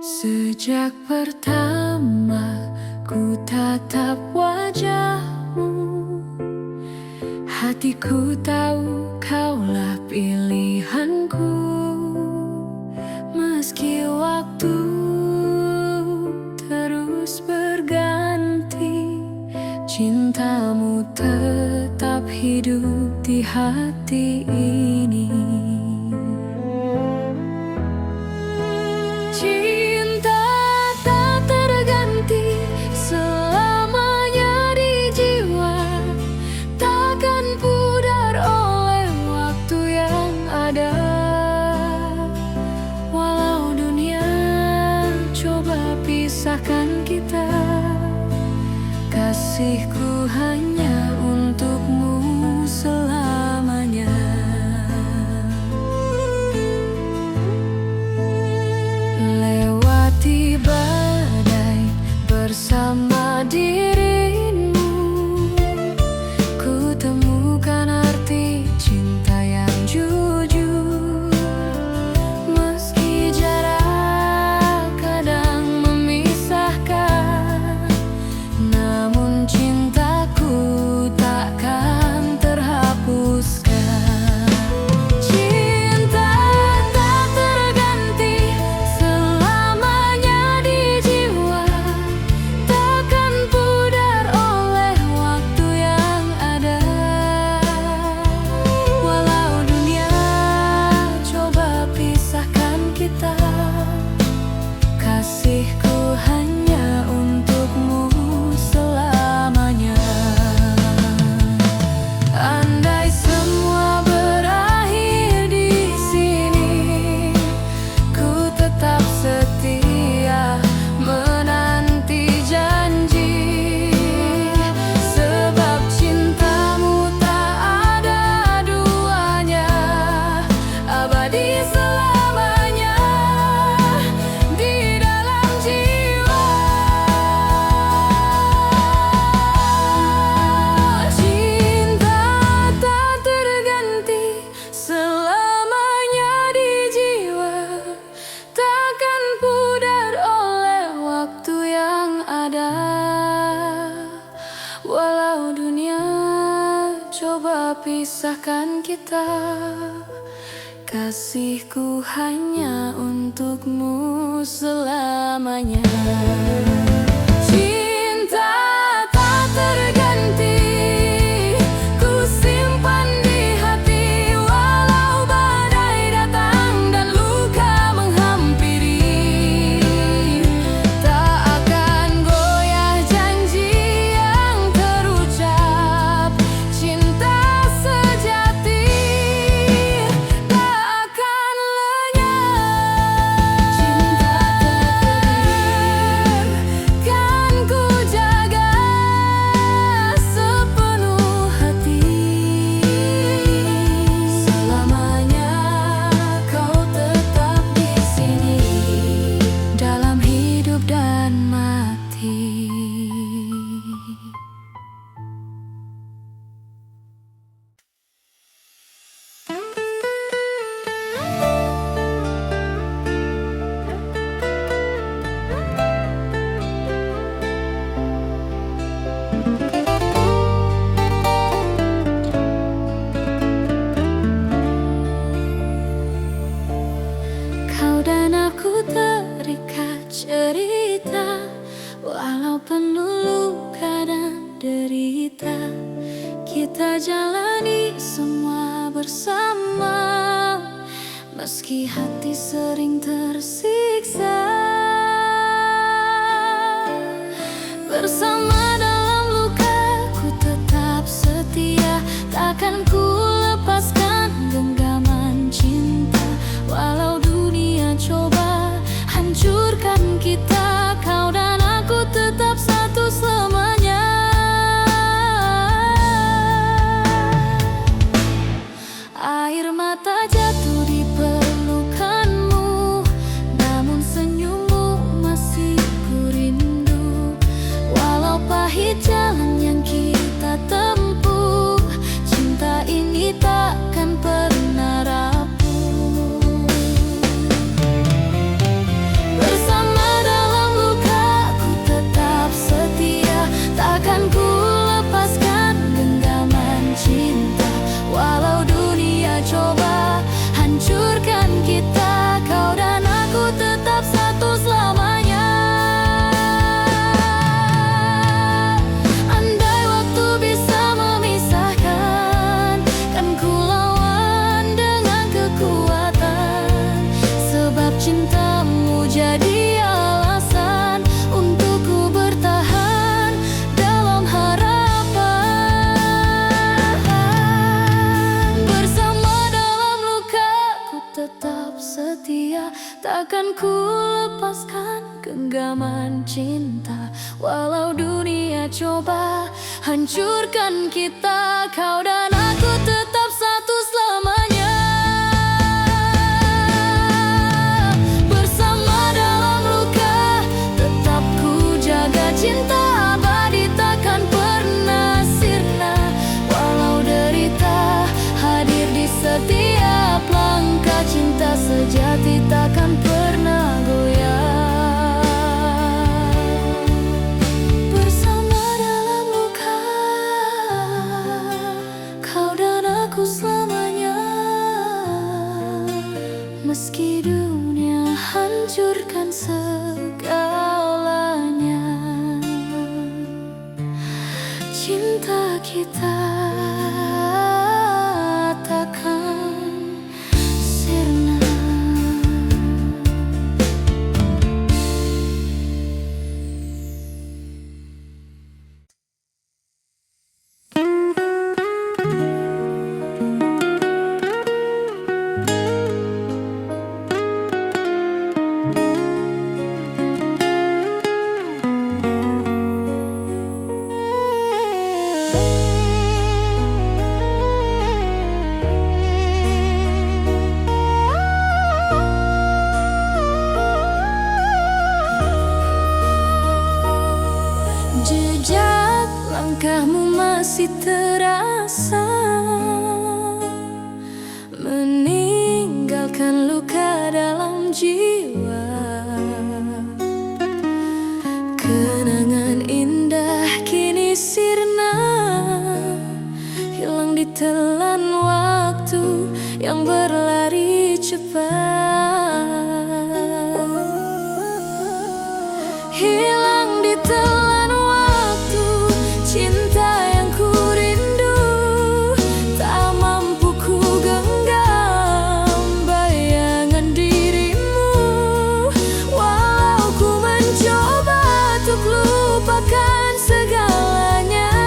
Sejak pertama ku tatap wajahmu, hatiku tahu kaulah pilihanku. Meski waktu terus berganti, cintamu tetap hidup di hati ini. Cinta tak terganti, selamanya di jiwa, takkan pudar oleh waktu yang ada. Walau dunia coba pisahkan kita, kasihku hanya untukmu selamanya. Lewati badai bersama dirimu, ku temukan arti cinta yang jujur. Meski jarak kadang memisahkan, namun cintaku takkan terhapuskan. Cinta tak terganti, selamanya di jiwa, takkan pudar oleh waktu yang ada. Walau dunia coba pisahkan kita, kasihku hanya untukmu selamanya. Andai semua berakhir di sini, ku tetap setia menanti janji. Sebab cintamu tak ada duanya, abadi selamanya di dalam jiwa. Cinta tak terganti, selamanya di jiwa, takkan pudar oleh waktu yang ada. Walau dunia coba pisahkan kita, kasihku hanya untukmu selamanya. Cinta tak terganti, ku simpan di hati. Walau badai datang dan luka menghampiri, tak akan goyah janji yang terucap. Cinta sejati tak akan lenyap. Cinta tak kan ku jaga sepenuh hati. Selamanya kau tetap di sini, dalam hidup dan mati. Kau dan aku terikat cerita, walau penuh luka dan derita. Kita jalani semua bersama, meski hati sering tersiksa. Bersama dalam luka, ku tetap setia, takkan ku lepaskan genggaman cinta. Walau dunia coba hancurkan kita, kau dan aku tetap satu selamanya. Air mata jatuh di pelukanmu, namun senyummu masih ku rindu. Walau pahit jalan yang kita tempuh, cinta setia. Takkan ku lepaskan genggaman cinta, walau dunia coba hancurkan kita. Kau dan aku tetap satu selamanya, bersama dalam luka. Tetap ku jaga cinta abadi, takkan pernah sirna. Walau derita hadir di setiap langkah, cinta sejati takkan pernah goyah. Bersama dalam luka, kau dan aku selamanya. Meski dunia hancurkan segalanya, cinta kita takkan sirna. Jejak langkahmu masih terasa, meninggalkan luka dalam jiwa. Kenangan indah kini sirna, hilang ditelan waktu yang berlari cepat. Hilang ditelan waktu, cinta yang ku rindu. Tak mampu ku genggam bayangan dirimu. Walau ku mencoba untuk lupakan segalanya,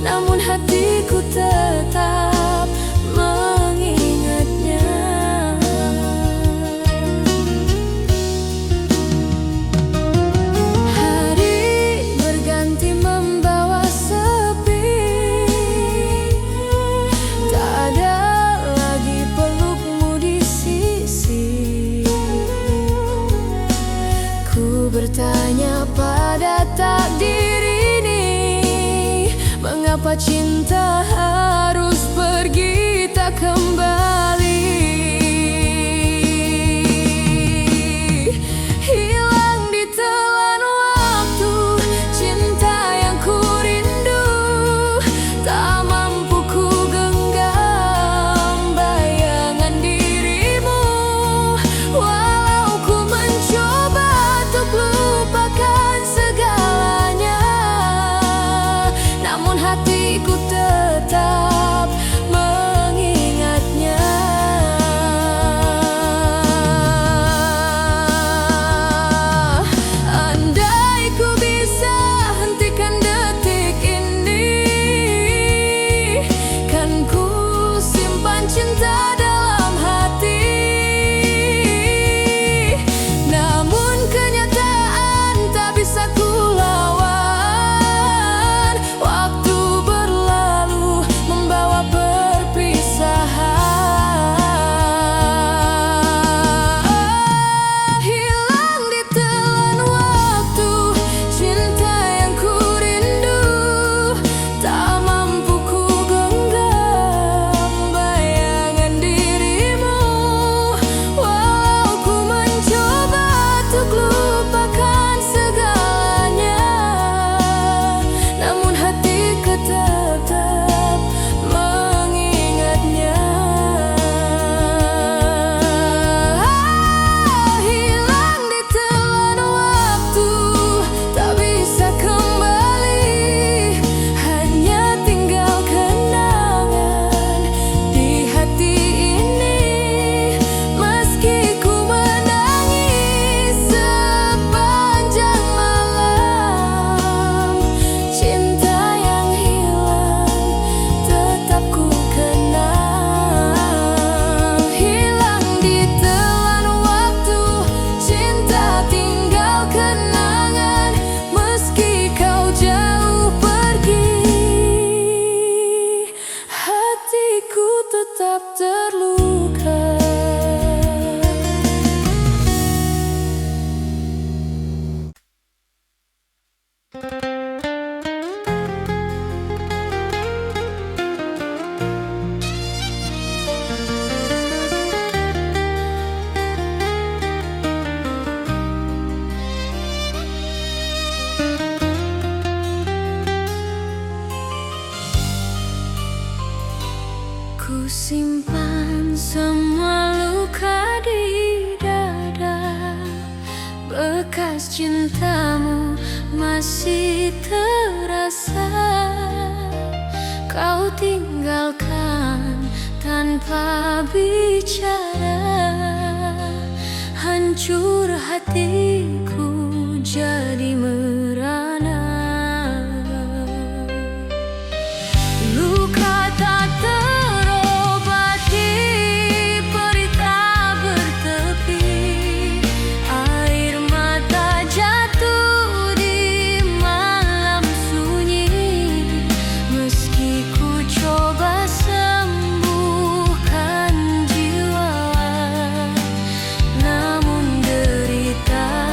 namun hatiku tetap mengingatnya. Hari berganti membawa sepi, tak ada lagi pelukmu di sisi. Ku bertanya pada takdir ini, mengapa cinta harus pergi tak kembali. Hilang ditelan waktu, cinta yang ku rindu. Tak mampu ku genggam bayangan dirimu. Walau ku mencoba untuk lupakan segalanya, namun hatiku tetap panas cintamu masih terasa. Kau tinggalkan tanpa bicara, hancur hatiku jadi merana. Luka tak terobati, perih tak bertepi, air mata jatuh di malam sunyi. Meski ku coba sembuhkan jiwa, namun derita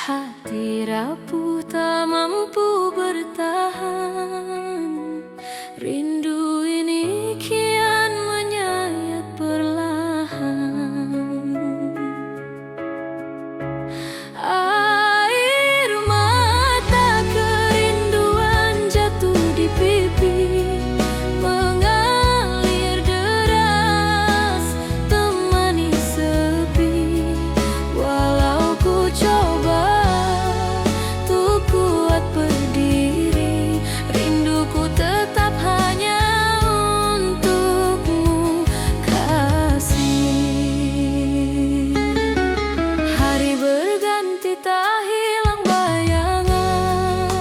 Hati rapuh tak mampu bertahan. Rindu ini kian menyayat perlahan. Air mata kerinduan jatuh di pipi, mengalir deras temani sepi. Walau ku coba untuk kuat berdiri, rinduku tetap hanya untukmu, kasih. Hari berganti tak hilang bayangan,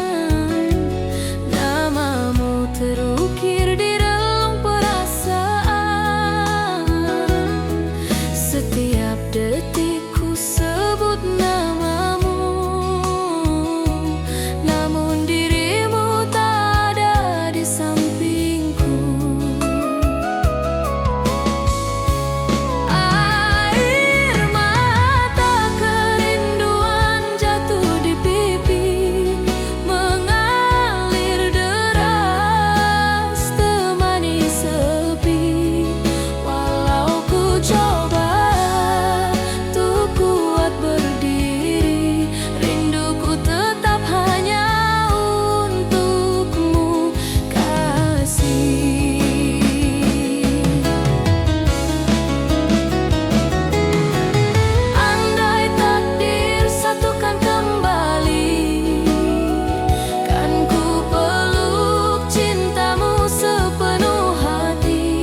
namamu terukir di relung perasaan. Setiap detik ku sebut namamu, namun dirimu tak ada di sampingku. Air mata kerinduan jatuh di pipi, mengalir deras temani sepi. Walau ku coba untuk kuat berdiri, rinduku tetap hanya untukmu, kasih. Andai takdir satukan kembali, kan ku peluk cintamu sepenuh hati.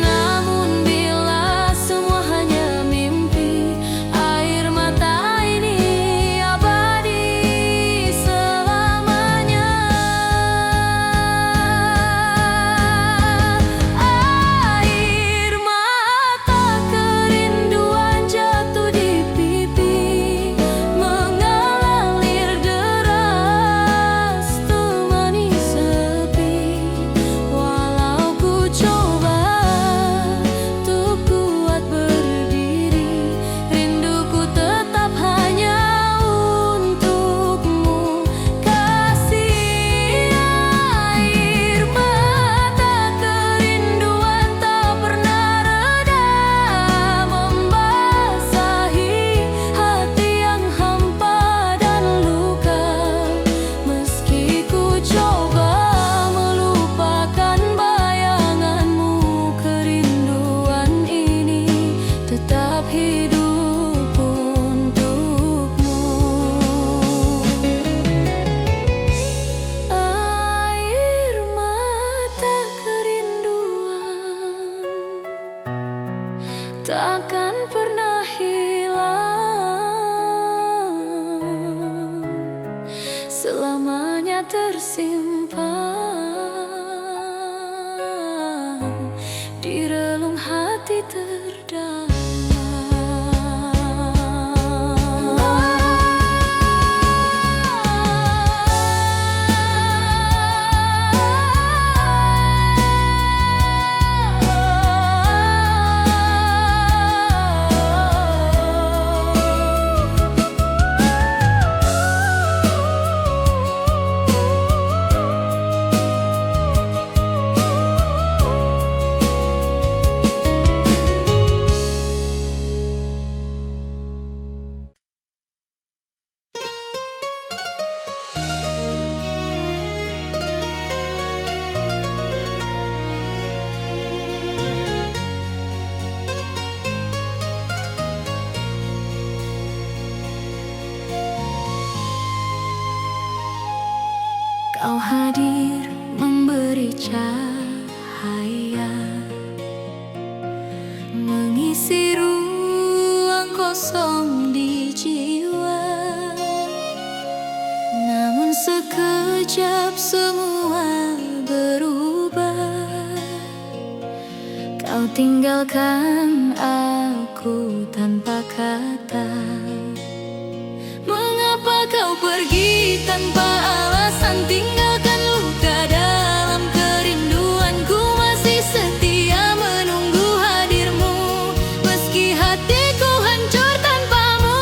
Namun bila semua hanya mimpi, air mata ini abadi selamanya. Air mata kerinduan jatuh di pipi, mengalir deras temani sepi. Walau ku coba untuk kuat berdiri, rinduku tetap hanya untukmu, kasih. Air mata kerinduan tak pernah reda, membasahi hati yang hampa dan luka. Meski ku coba melupakan bayanganmu, kerinduan ini tetap hidup untukmu. Air mata kerinduan takkan pernah hilang, selamanya tersimpan di relung hati terdalam. Kau hadir memberi cahaya, mengisi ruang kosong di jiwa. Namun sekejap semua berubah, kau tinggalkan aku tanpa kata. Mengapa kau pergi tanpa alasan, tinggalkan luka dalam kerinduanku. Masih setia menunggu hadirmu, meski hatiku hancur tanpamu.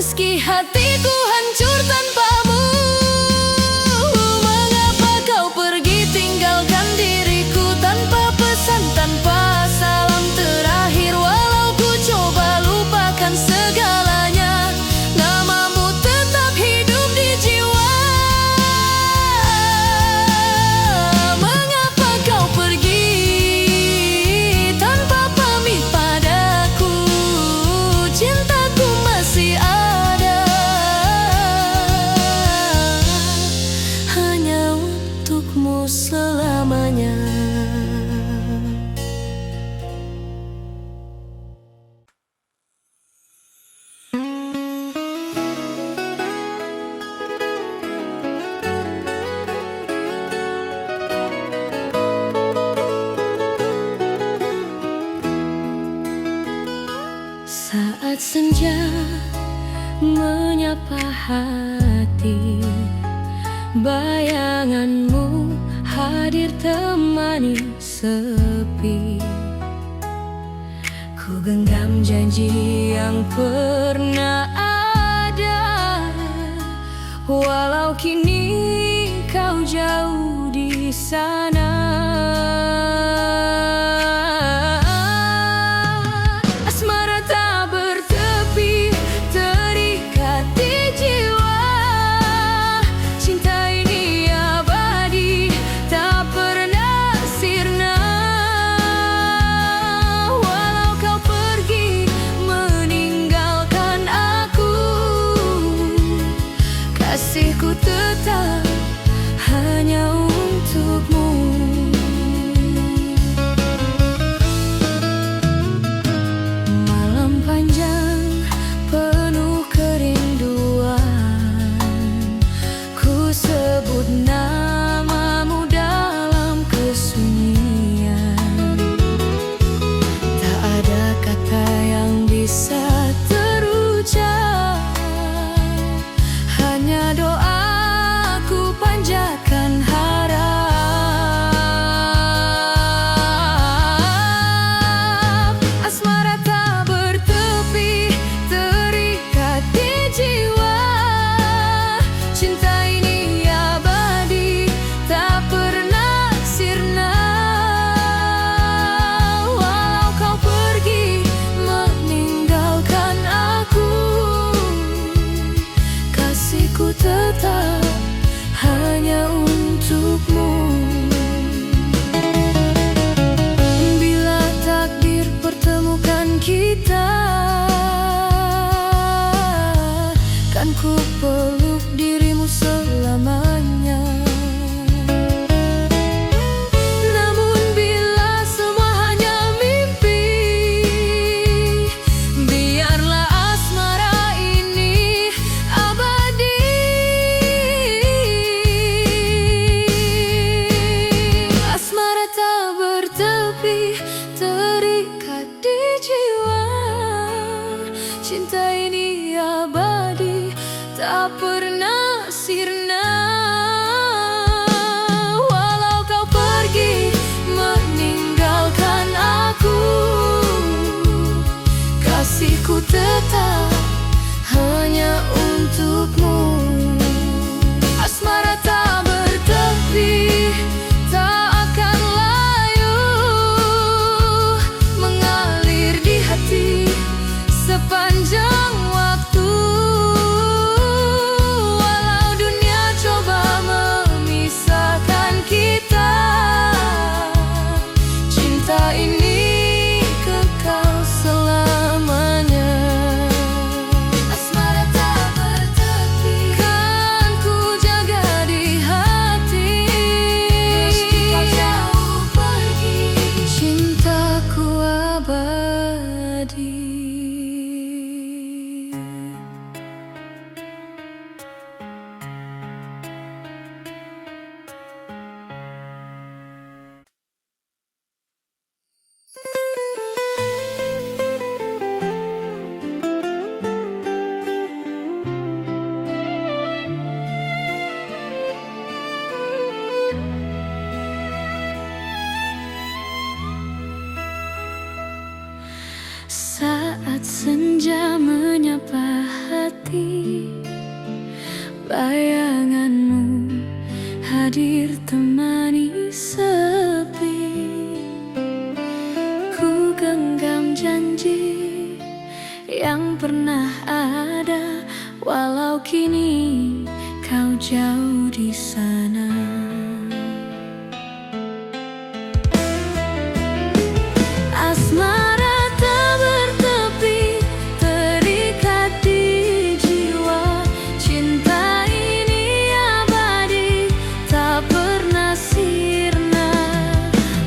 Meski hatiku hancur tanpamu, mengapa kau pergi tinggalkan diriku tanpa pesan, tanpa salam terakhir. Walau ku coba lupakan segalanya, namamu tetap hidup di jiwa. Mengapa kau pergi tanpa pamit padaku? Cintaku masih ada, hanya untukmu selamanya. Saat senja menyapa hati, bayanganmu hadir temani sepi. Ku genggam janji yang pernah ada, walau kini kau jauh di sana. Kasihku tetap hanya untukmu. Malam panjang penuh kerinduan, ku sebut namamu dalam kesunyian. Tak ada kata yang bisa terucap, hanya doaku panjatkan harap. Asmara tak bertepi, terikat di jiwa. Cinta ini abadi, tak pernah sirna. Walau kau pergi meninggalkan aku, kasihku tetap hanya untukmu. Bila takdir pertemukan kita, kan ku peluk dirimu selamanya. Namun bila semua hanya mimpi, biarlah asmara ini abadi. Asmara tak bertepi, terikat di jiwa. Cinta ini abadi, tak pernah sirna. Walau kau pergi meninggalkan aku, kasihku tetap hanya untukmu. Asmara tak bertepi, tak akan layu, mengalir di hati sepanjang waktu. Walau dunia coba memisahkan kita, cinta ini kekal selamanya. Asmara tak bertepi, yang pernah ada, walau kini kau jauh di sana. Asmara tak bertepi, terikat di jiwa. Cinta ini abadi, tak pernah sirna.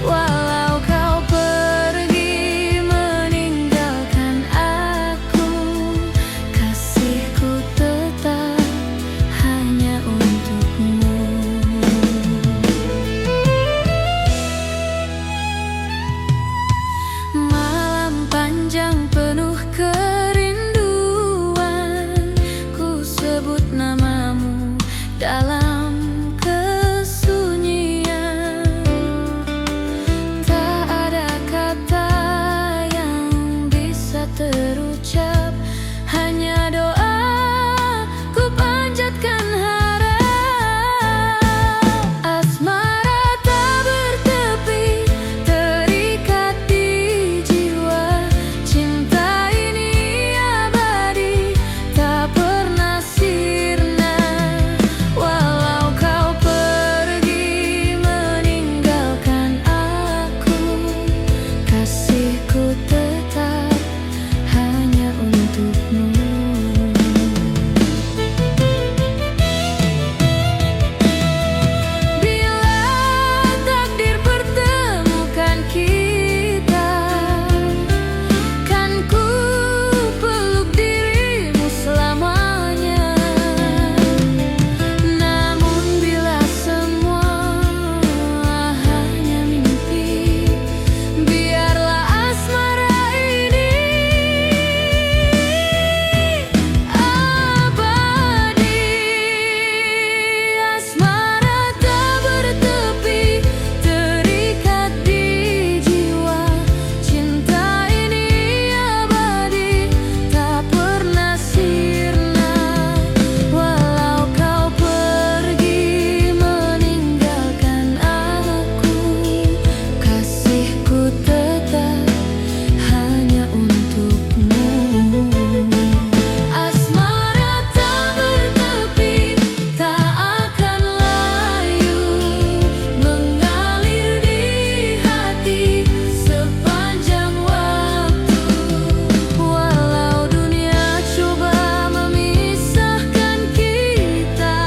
Walau kau pergi meninggalkan aku, kasihku tetap hanya untukmu. Malam panjang penuh kerinduan, ku sebut namamu dalam kesunyian. Tak ada kata yang bisa terucap, hanya doa ku panjatkan harap. Asmara tak bertepi, terikat di jiwa. Cinta ini abadi, tak pernah sirna. Walau kau pergi meninggalkan aku, kasihku tetap hanya untukmu. Bila takdir pertemukan kita, kan ku peluk dirimu selamanya. Namun bila semua hanya mimpi, biarlah asmara ini abadi. Asmara tak bertepi, terikat di jiwa. Cinta ini abadi, tak pernah sirna. Walau kau pergi meninggalkan aku, kasihku tetap hanya untukmu. Asmara tak bertepi, tak akan layu, mengalir di hati sepanjang waktu. Walau dunia coba memisahkan kita,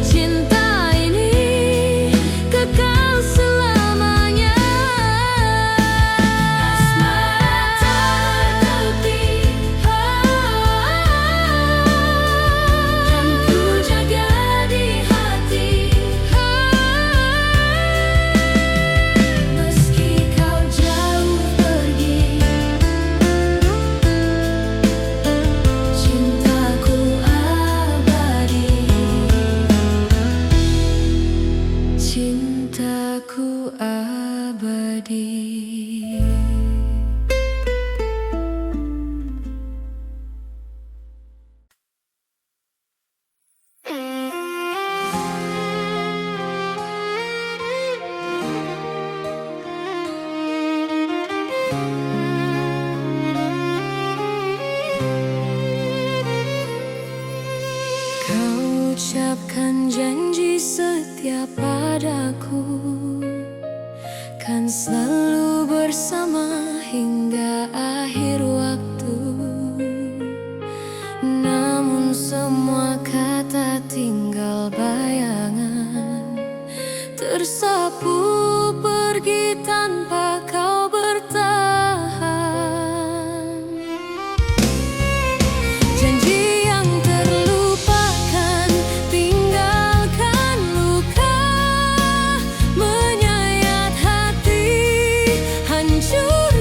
cinta ini kekal selamanya. Asmara tak bertepi, kan ku jaga di hati. Meski kau jauh pergi, cintaku abadi. Cintaku abadi. Kau ucapkan janji setia padaku, kan selalu bersama hingga akhir waktu. Namun semua kata tinggal bayangan, tersapu pergi tanpa kau bertahan. Janji yang terlupakan, tinggalkan luka, menyayat hati, hancur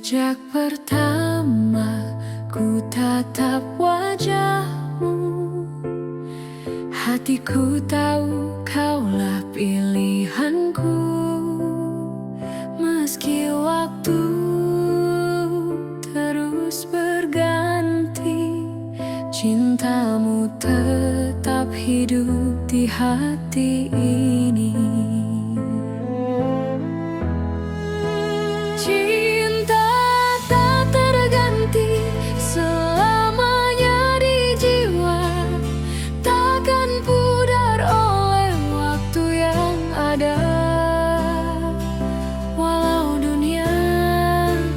Sejak pertama ku tatap wajahmu, hatiku tahu kaulah pilihanku. Meski waktu terus berganti, cintamu tetap hidup di hati ini. Cinta tak terganti, selamanya di jiwa, takkan pudar oleh waktu yang ada. Walau dunia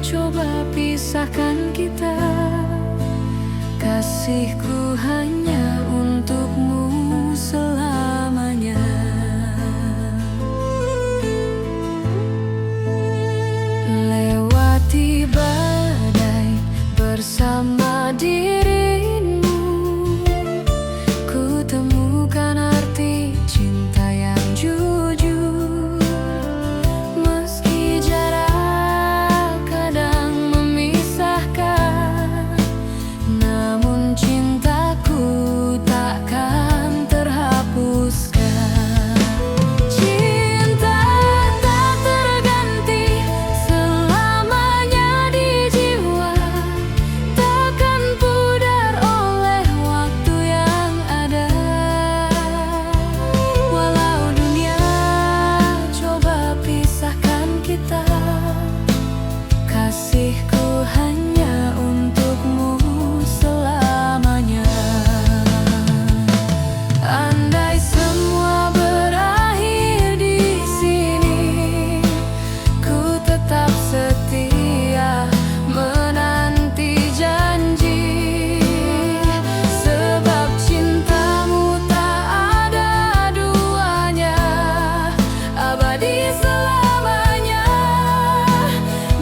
coba pisahkan kita, kasihku hanya untukmu selamanya. Lewati badai bersama dirimu, ku temukan arti cinta yang jujur. Meski jarak kadang memisahkan, namun cintaku takkan terhapuskan. Cinta tak terganti, selamanya di jiwa, takkan pudar oleh waktu yang ada. Walau dunia coba pisahkan kita, kasihku hanya untukmu selamanya. Andai semua berakhir di sini, ku tetap setia menanti janji. Sebab cintamu tak ada duanya, abadi selamanya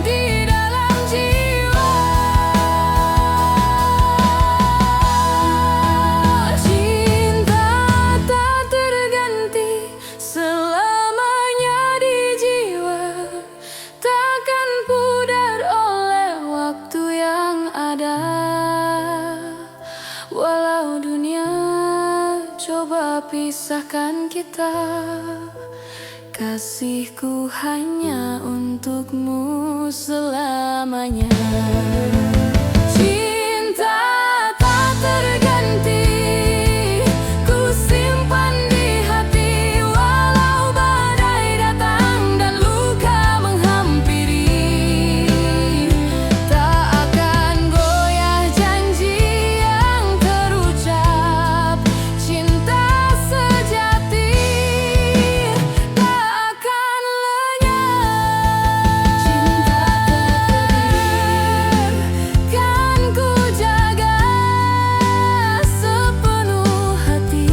di dalam jiwa. Cinta tak terganti, selamanya di jiwa, takkan pudar oleh waktu yang ada. Walau dunia coba pisahkan kita, kasihku hanya untukmu selamanya. Cinta tak terganti, ku simpan di hati. Walau badai datang dan luka menghampiri, tak akan goyah janji yang terucap. Cinta sejati tak akan lenyap. Cinta tetap kan ku jaga sepenuh hati.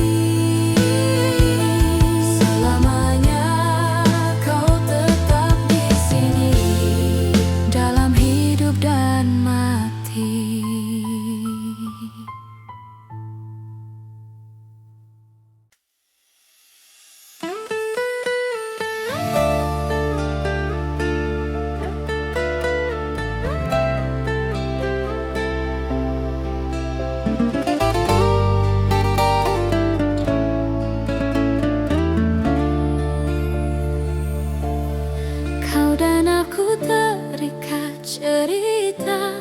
Selamanya kau tetap di sini, dalam hidup dan mati. Kau dan aku terikat cerita,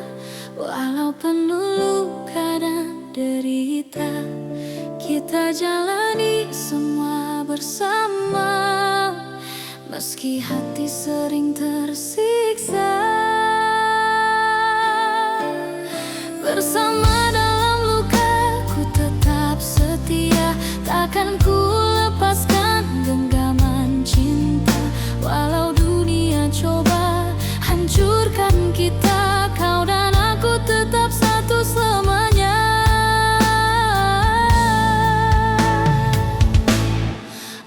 walau penuh luka dan derita. Kita jalani semua bersama, meski hati sering tersiksa. Bersama dalam luka, ku tetap setia, takkan ku lepaskan genggaman cinta. Walau dunia coba hancurkan kita, kau dan aku tetap satu selamanya.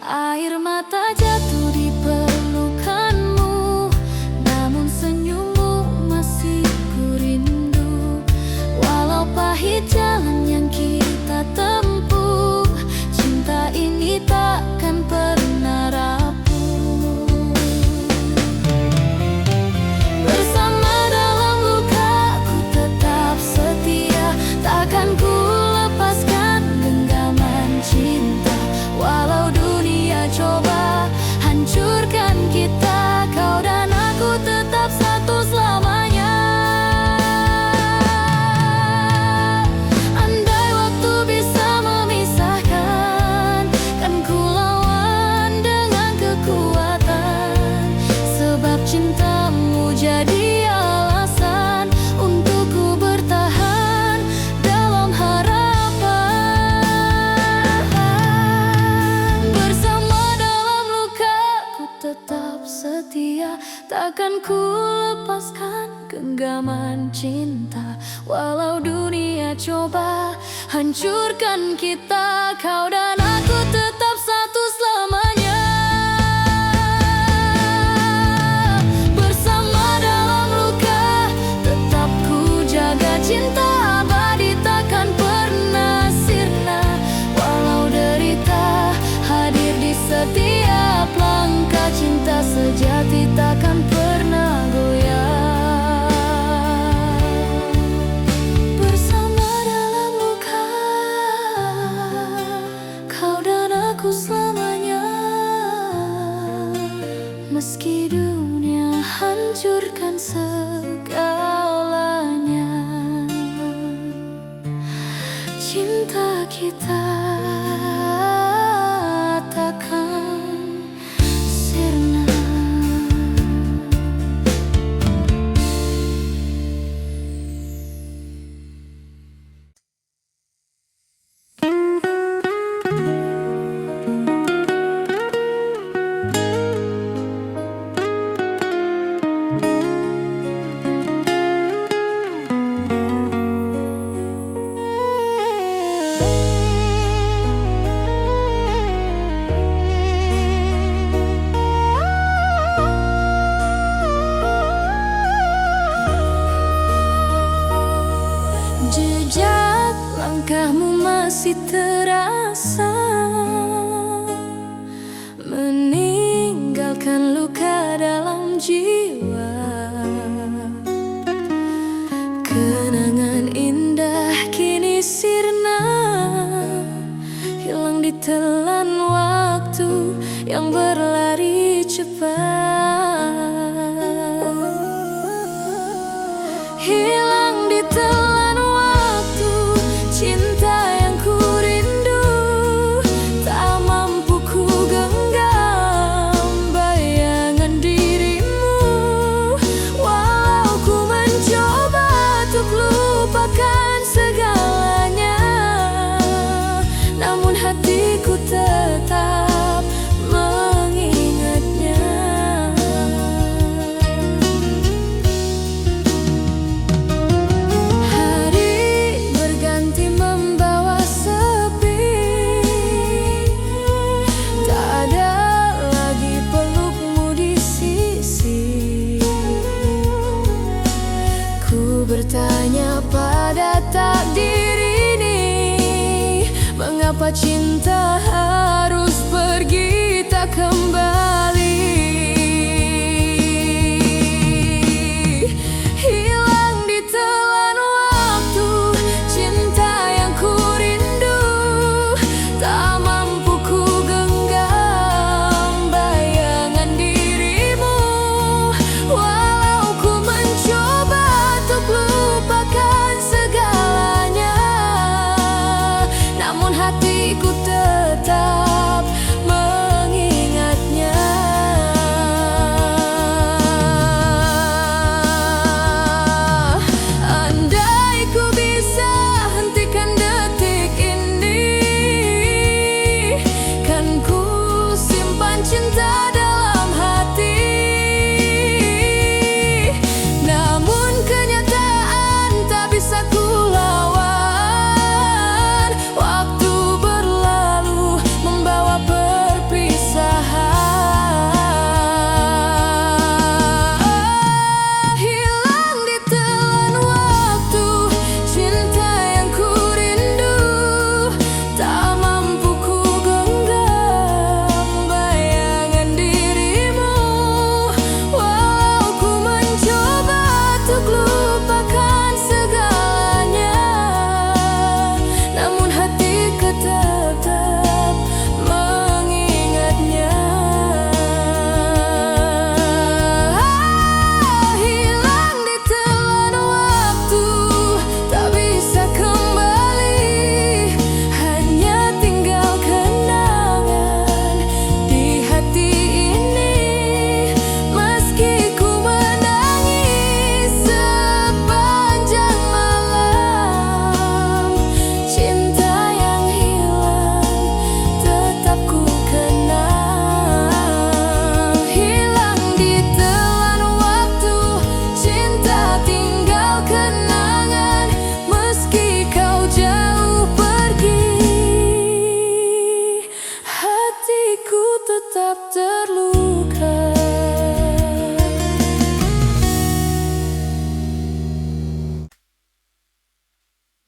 Air mata jatuh di pelukanmu, namun senyummu masih ku rindu. Walau pahit jalan yang kita tempuh, cinta ini takkan pernah rapuh. Bersama dalam akan ku lepaskan genggaman cinta. Walau dunia coba hancurkan kita, kau dan aku tetap satu selamanya. Bersama dalam luka, tetap ku jaga cinta abadi takkan pernah sirna. Walau derita hadir di setiap langkah, cinta sejati takkan pernah goyah. Bersama dalam luka, kau dan aku selamanya. Meski dunia hancurkan segalanya, cinta kita takkan sirna. Jejak langkahmu masih terasa, meninggalkan luka dalam jiwa. Kenangan indah kini sirna, hilang ditelan waktu yang berlari cepat. Hilang ditelan waktu, cinta yang ku rindu tak mampu ku genggam bayangan dirimu. Walau ku mencoba untuk lupakan segalanya, namun hatiku tetap mengingatnya. Bertanya pada takdir ini, mengapa cinta harus pergi tak kembali? Hilang ditelan waktu, cinta yang ku rindu tak mampu ku genggam bayangan dirimu. Walau ku mencoba untuk lupakan segalanya, namun hatiku tetap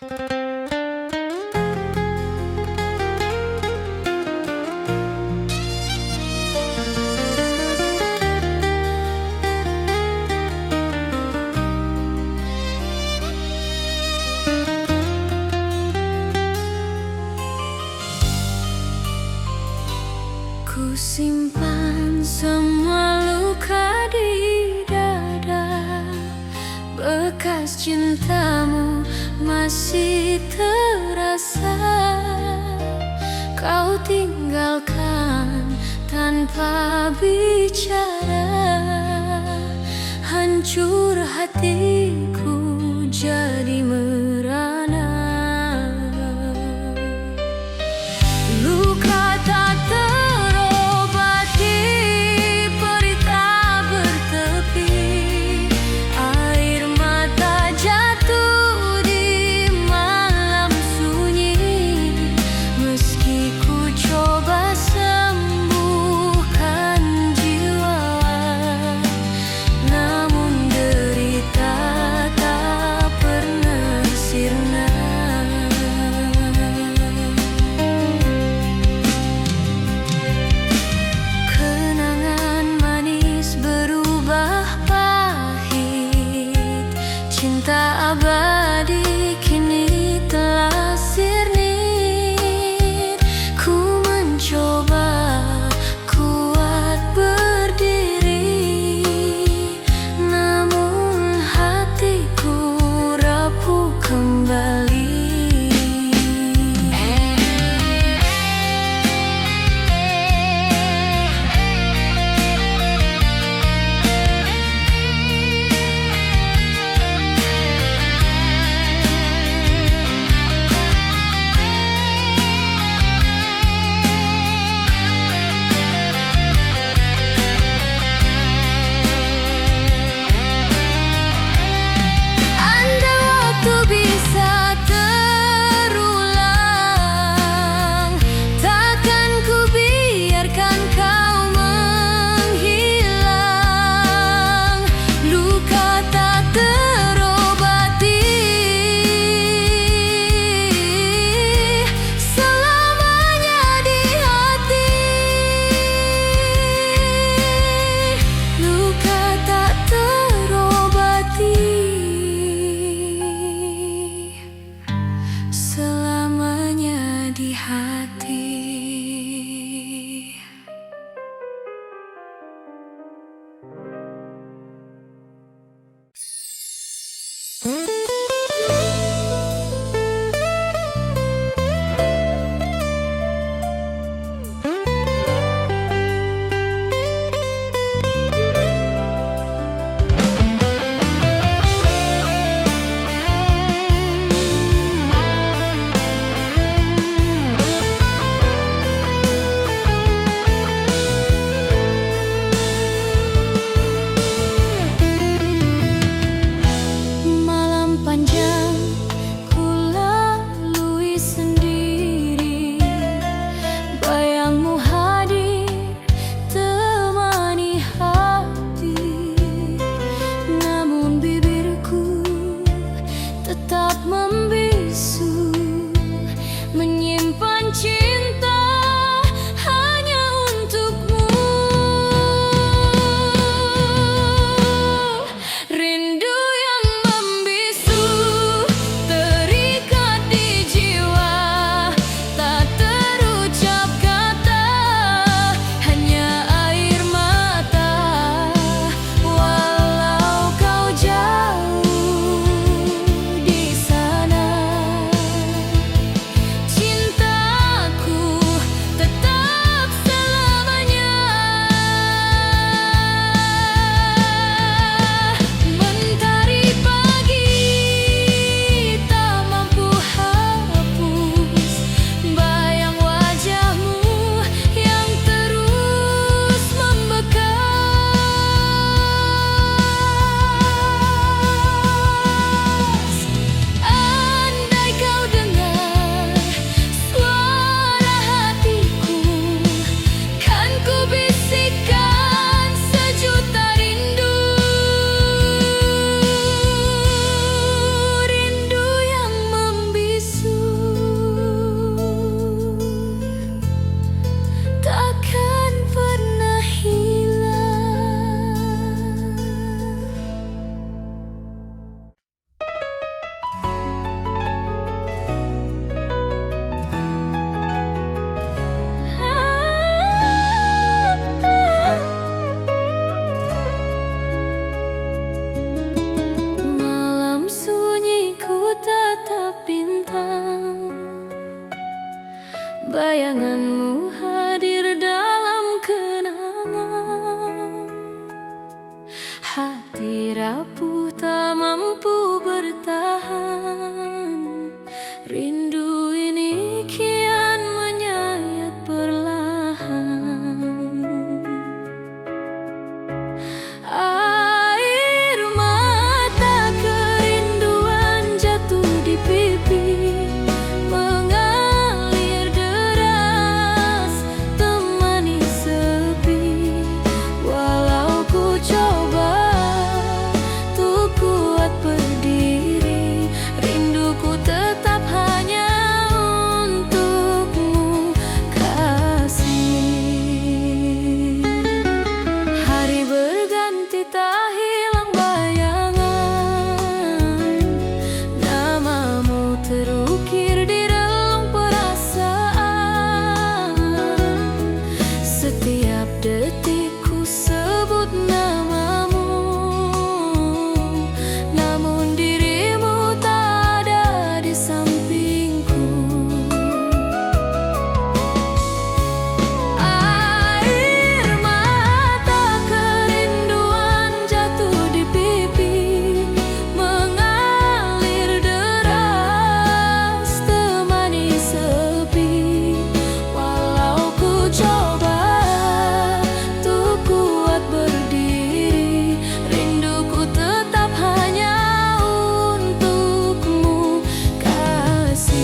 Ku simpan semua luka di dada, bekas cintamu masih terasa. Kau tinggalkan tanpa bicara, hancur hatiku jadi merana. Luka tak terobati, pelita bertepi, air mata jatuh di malam sunyi. Meski ku coba sembuhkan jiwa, namun derita tak pernah Rindu ini kian menyayat perlahan. Air mata kerinduan jatuh di pipi, mengalir deras temani sepi. Walau ku coba untuk kuat berdiri, rinduku tetap hanya untukmu, kasih. Hari berganti tak hilang bayangan, namamu terukir di relung perasaan. Setiap detik ku sebut namamu, namun dirimu tak ada di sampingku. Air mata kerinduan jatuh di pipi, mengalir deras temani sepi. Walau ku coba untuk kuat berdiri, rinduku tetap hanya untukmu, kasih.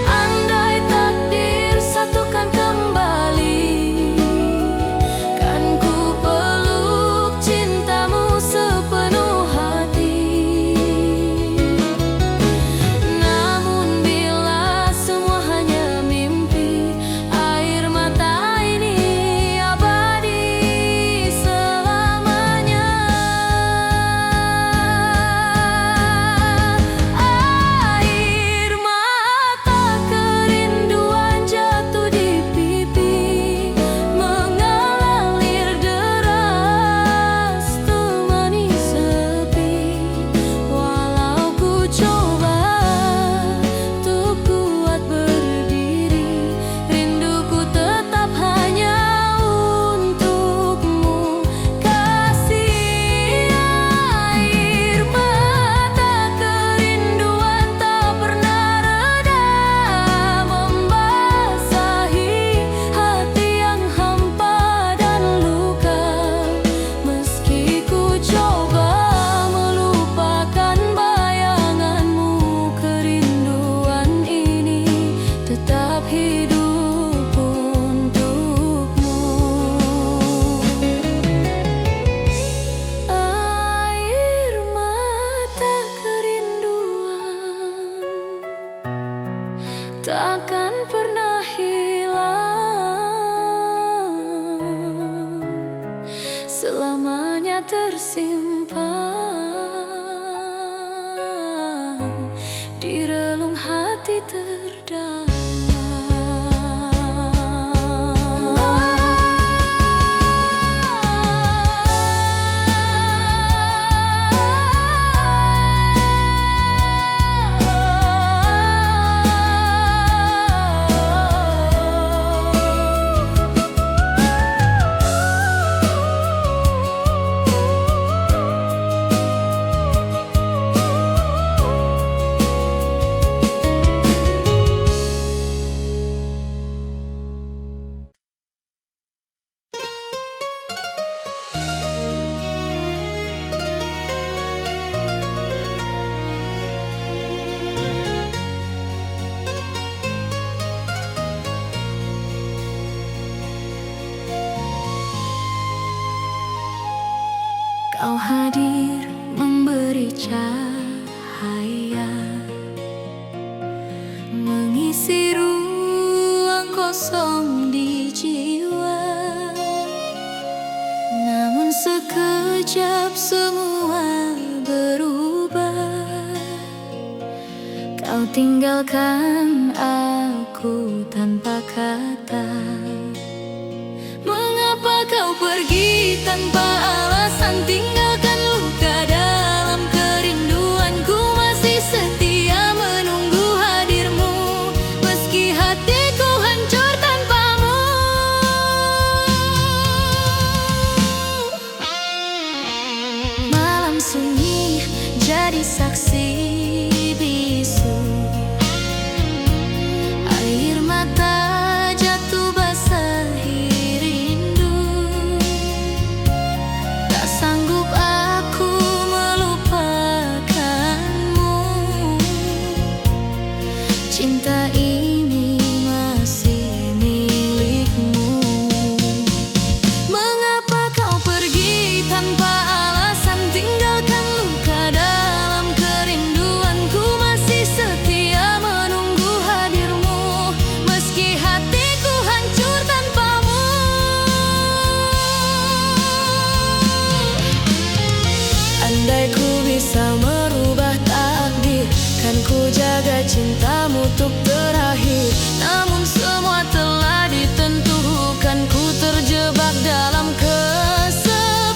Andai takdir satukan kembali, kan ku peluk cintamu sepenuh hati. Namun bila semua hanya mimpi, air mata ini abadi selamanya. Air mata kerinduan jatuh di pipi, mengalir deras temani sepi. Walau ku coba untuk kuat berdiri, rinduku tetap hanya untukmu, kasih. Air mata kerinduan tak pernah reda, membasahi hati yang hampa dan luka. Meski ku coba melupakan bayanganmu, kerinduan ini tetap hidup untukmu. Air mata kerinduan takkan pernah hilang, selamanya tersimpan di relung hati terdalam. Kau hadir memberi cahaya, mengisi ruang kosong di jiwa. Namun sekejap semua berubah, kau tinggalkan aku tanpa kata. Mengapa kau pergi tanpa alasan, tinggalkan luka dalam kerinduanku. Masih setia menunggu hadirmu, meski hatiku hancur tanpamu. jadi saksi bisu. Air mata jatuh basahi rindu. Tak sanggup aku melupakanmu. Cinta ini masih milikmu. Mengapa kau pergi tanpa alasan, tinggalkan luka dalam kerinduanku? Masih setia menunggu hadirmu, meski hatiku hancur tanpamu. Andai ku bisa merubah takdir, kan ku jaga cintamu untuk terakhir. Namun semua telah ditentukan, ku terjebak dalam kesepian.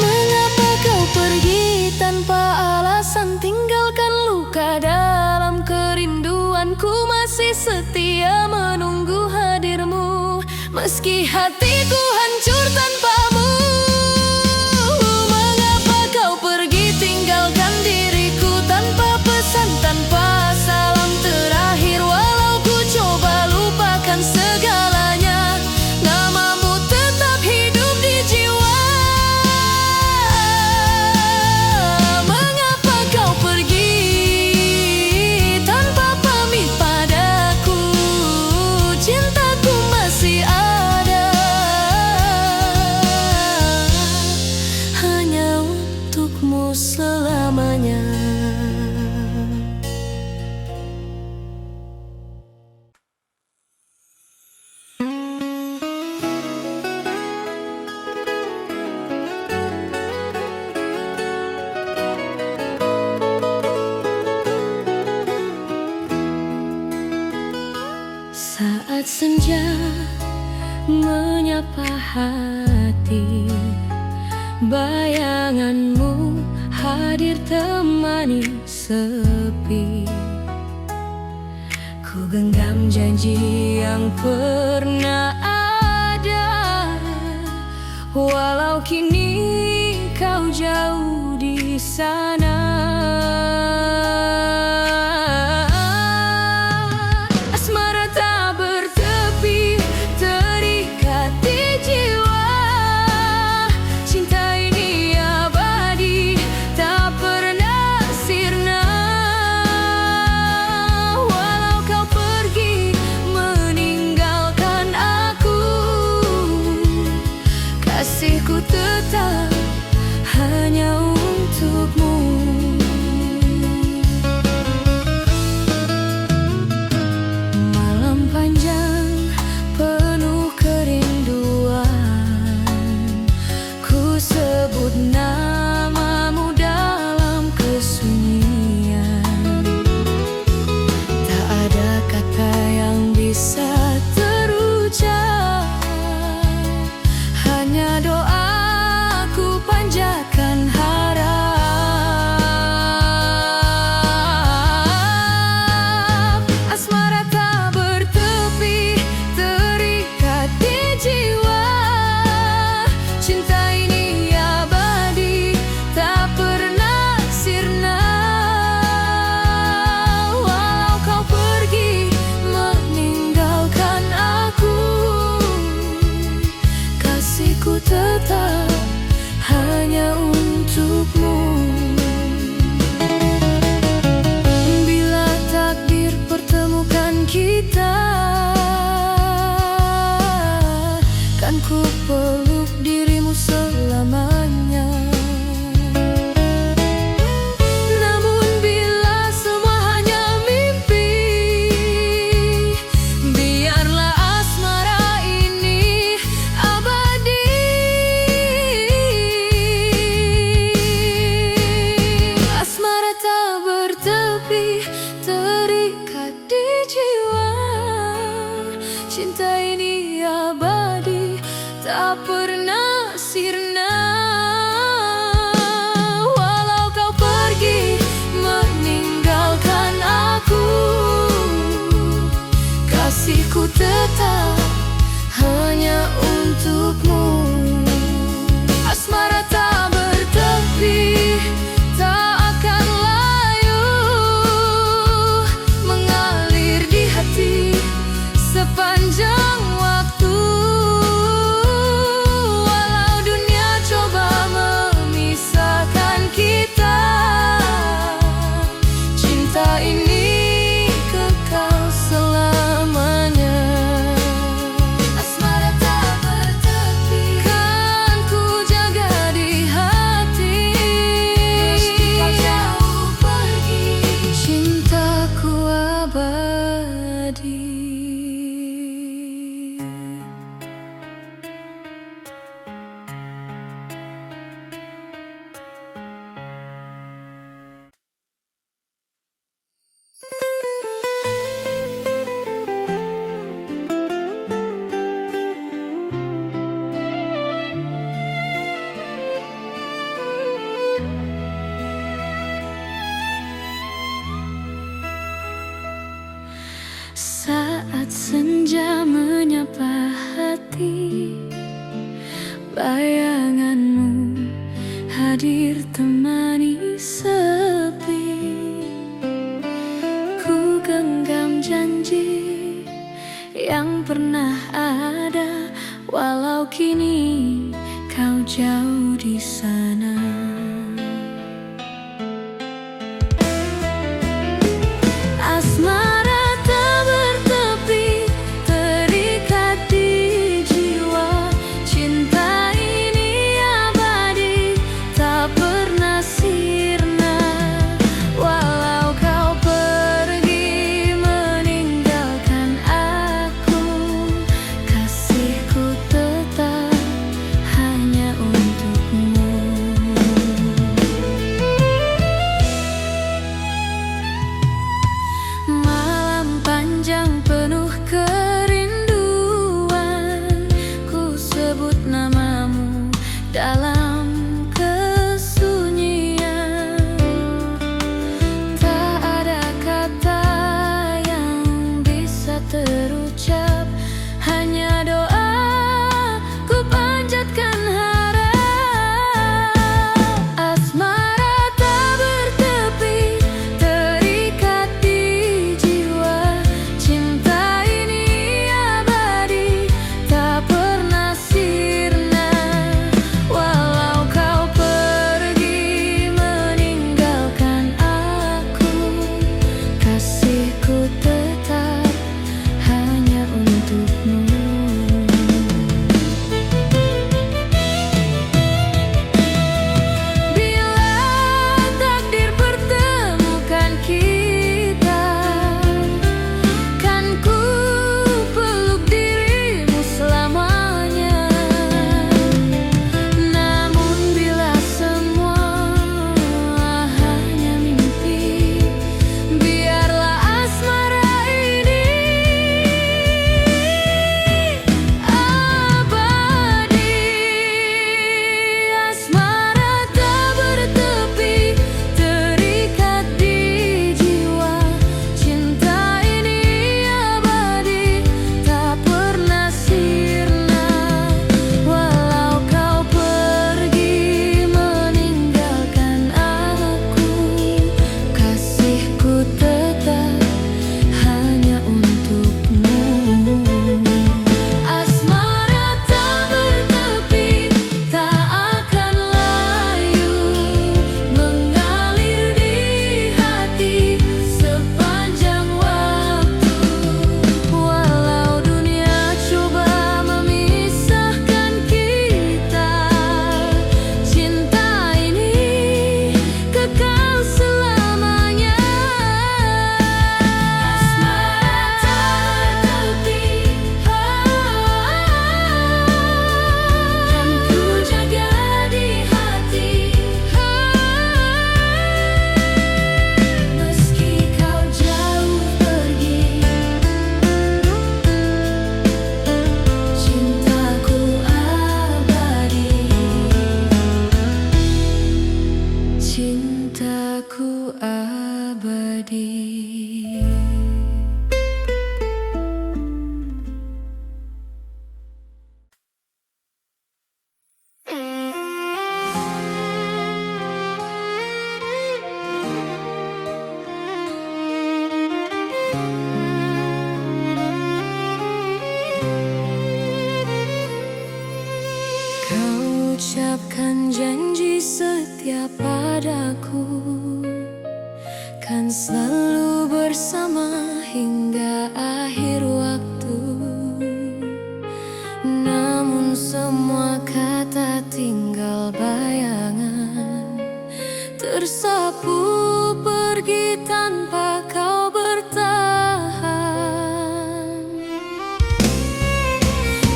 Mengapa kau pergi tanpa alasan, tinggalkan luka dalam kerinduanku? Masih setia menunggu hadirmu, meski hatiku hancur tanpamu. Mengapa kau pergi tinggalkan diriku tanpa pesan, tanpa salam terakhir? Walau ku coba lupakan segalanya, namamu tetap hidup di jiwa. Mengapa kau pergi tanpa pamit padaku? Cintaku masih ada, hanya untukmu selamanya. Saat senja menyapa hati, bayanganmu hadir temani sepi. Ku genggam janji yang pernah ada, walau kini kau jauh di sana. Asmara tak bertepi, terikat di jiwa. Cinta ini abadi, tak pernah sirna. Walau kau pergi meninggalkan aku, kasihku tetap hanya untukmu. hadir temani sepi. Ku genggam janji yang pernah ada, walau kini kau jauh di sana. Asmara tak bertepi, terikat di jiwa. Cinta ini abadi, tak pernah sirna. Walau kau pergi meninggalkan aku, kasihku tetap hanya untukmu. Malam panjang penuh kerinduan, ku sebut namamu dalam kesunyian. Tak ada kata yang bisa terucap, hanya doa ku panjatkan harap. Asmara tak bertepi, terikat di jiwa. Cinta ini abadi, tak pernah sirna. Walau kau pergi meninggalkan aku, kasihku tetap hanya untukmu. Bila takdir pertemukan kita, kan ku peluk dirimu selamanya. Namun bila semua hanya mimpi, biarlah asmara ini abadi. Asmara tak bertepi, terikat di jiwa. Cinta ini abadi, tak pernah sirna. Walau kau pergi meninggalkan aku, kasihku tetap hanya untukmu. Asmara tak bertepi, tak akan layu, mengalir di hati sepanjang waktu. Walau dunia coba memisahkan kita, cinta ini kekal selamanya. Asmara tak bertepi, kan ku jaga di hati. Meski kau jauh pergi, cintaku abadi. Cintaku abadi. Kau ucapkan janji setia padaku, kan selalu bersama hingga akhir waktu. Namun semua kata tinggal bayangan, tersapu pergi tanpa kau bertahan.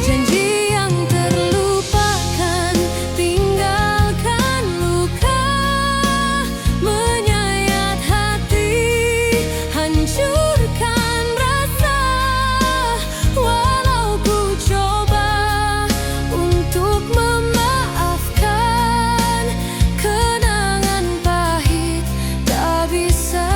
Janji yang terlupakan, tinggalkan luka, menyayat hati, hancurkan rasa. Walau ku coba untuk memaafkan, kenangan pahit tak bisa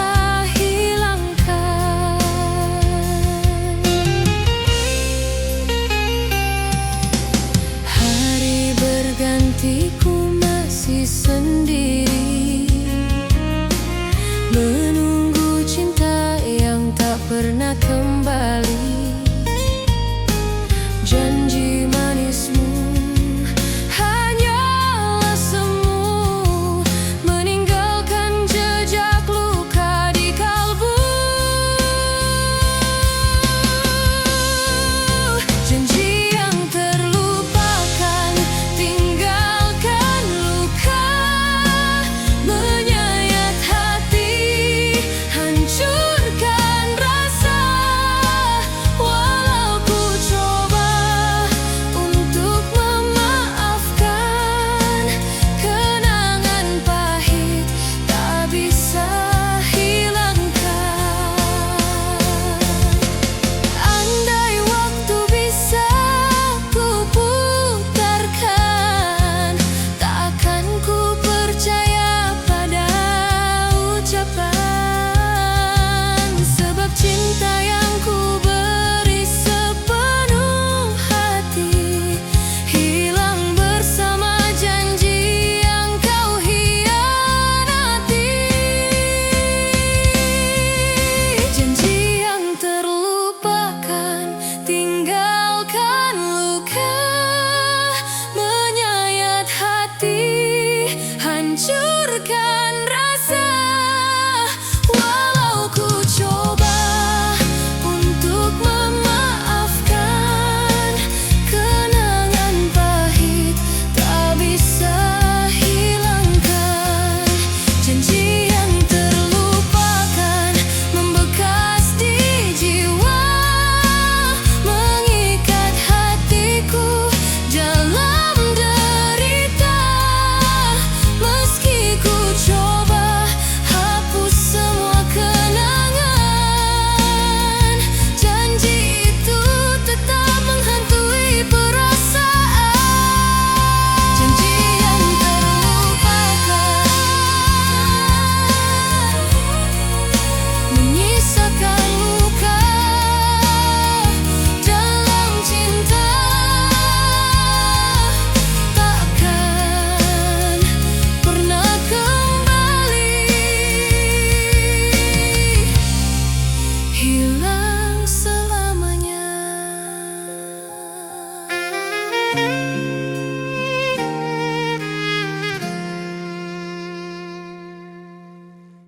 hancur.